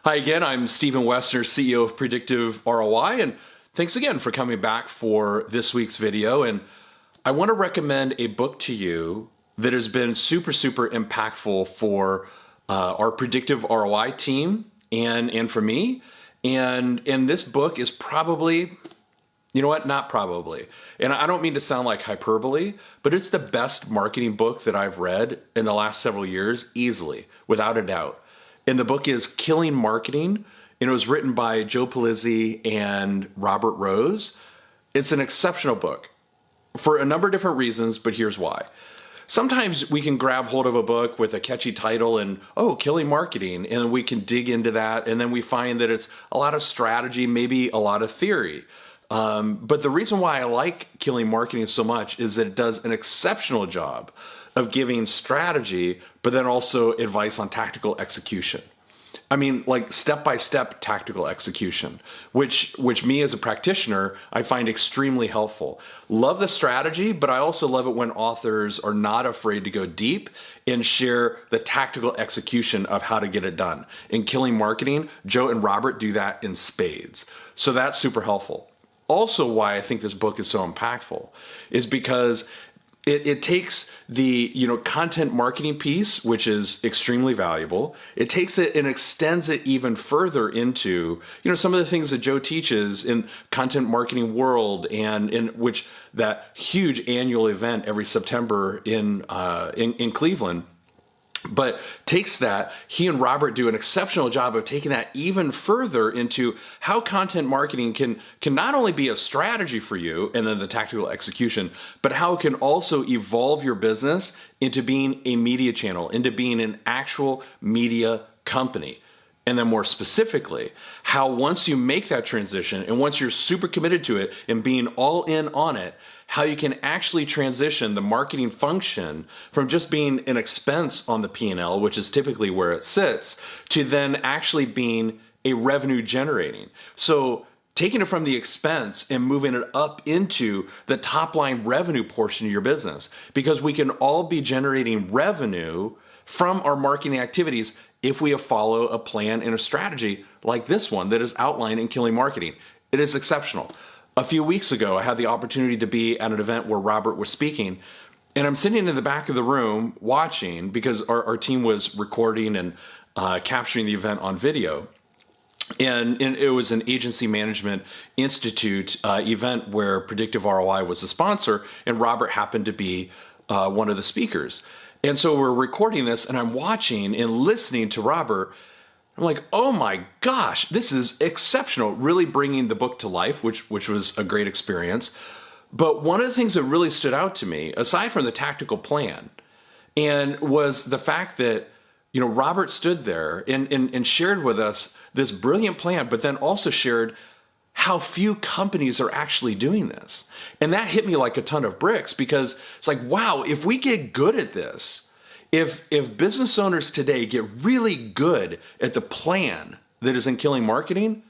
Hi again, I'm Stephen Wessner, CEO of Predictive ROI, and thanks again for coming back for this week's video. And I want to recommend a book to you that has been super impactful for our Predictive ROI team and for me. And this book is probably, you know what, not probably. And I don't mean to sound like hyperbole, but it's the best marketing book that I've read in the last several years, easily, without a doubt. And the book is Killing Marketing, and it was written by Joe Pulizzi and Robert Rose. It's an exceptional book for a number of different reasons, but here's why. Sometimes we can grab hold of a book with a catchy title and, oh, Killing Marketing, and we can dig into that, and then we find that it's a lot of strategy, maybe a lot of theory. But the reason why I like Killing Marketing so much is that it does an exceptional job of giving strategy, but then also advice on tactical execution. I mean, like step-by-step tactical execution, which me as a practitioner, I find extremely helpful. Love the strategy, but I also love it when authors are not afraid to go deep and share the tactical execution of how to get it done. In Killing Marketing, Joe and Robert do that in spades. So that's super helpful. Also, why I think this book is so impactful is because it takes the content marketing piece, which is extremely valuable. It takes it and extends it even further into some of the things that Joe teaches in content marketing world, and in which that huge annual event every September in Cleveland. But takes that, he and Robert do an exceptional job of taking that even further into how content marketing can not only be a strategy for you and then the tactical execution, but how it can also evolve your business into being a media channel, into being an actual media company. And then more specifically, how once you make that transition and once you're super committed to it and being all in on it, how you can actually transition the marketing function from just being an expense on the P&L, which is typically where it sits, to then actually being a revenue generating. So taking it from the expense and moving it up into the top line revenue portion of your business, because we can all be generating revenue from our marketing activities if we follow a plan and a strategy like this one that is outlined in Killing Marketing. It is exceptional. A few weeks ago, I had the opportunity to be at an event where Robert was speaking, and I'm sitting in the back of the room watching because our team was recording and capturing the event on video. And it was an Agency Management Institute event where Predictive ROI was the sponsor, and Robert happened to be one of the speakers. And so we're recording this, and I'm watching and listening to Robert. I'm like, oh my gosh, this is exceptional. Really bringing the book to life, which was a great experience. But one of the things that really stood out to me, aside from the tactical plan, and was the fact that Robert stood there and shared with us this brilliant plan, but then also shared how few companies are actually doing this. And that hit me like a ton of bricks, because it's like, wow, if we get good at this, if business owners today get really good at the plan that is in Killing Marketing,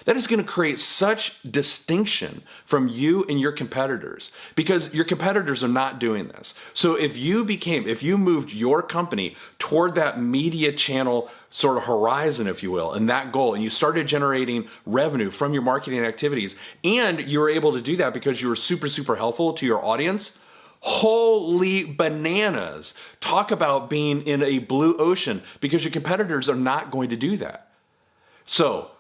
that is going to create such distinction from you and your competitors, because your competitors are not doing this. So if you moved your company toward that media channel sort of horizon, if you will, and that goal, and you started generating revenue from your marketing activities, and you were able to do that because you were super helpful to your audience, holy bananas. Talk about being in a blue ocean, because your competitors are not going to do that. So,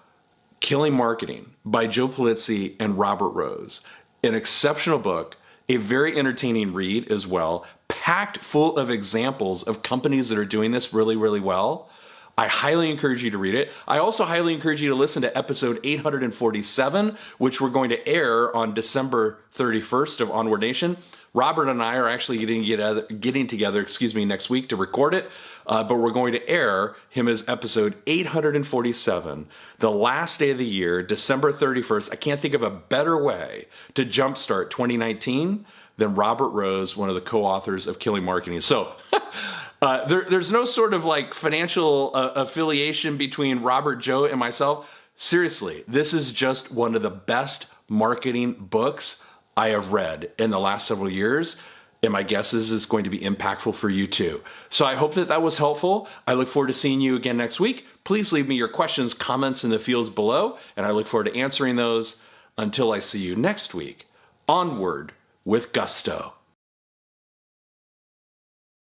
Killing Marketing by Joe Pulizzi and Robert Rose. An exceptional book, a very entertaining read as well, packed full of examples of companies that are doing this really well. I highly encourage you to read it. I also highly encourage you to listen to episode 847, which we're going to air on December 31st of Onward Nation. Robert and I are actually getting together next week to record it, but we're going to air him as episode 847, the last day of the year, December 31st. I can't think of a better way to jumpstart 2019 than Robert Rose, one of the co-authors of Killing Marketing. So there's no sort of like financial affiliation between Robert, Joe, and myself. Seriously, this is just one of the best marketing books I have read in the last several years. And my guess is it's going to be impactful for you too. So I hope that that was helpful. I look forward to seeing you again next week. Please leave me your questions, comments in the fields below, and I look forward to answering those. Until I see you next week, onward with gusto.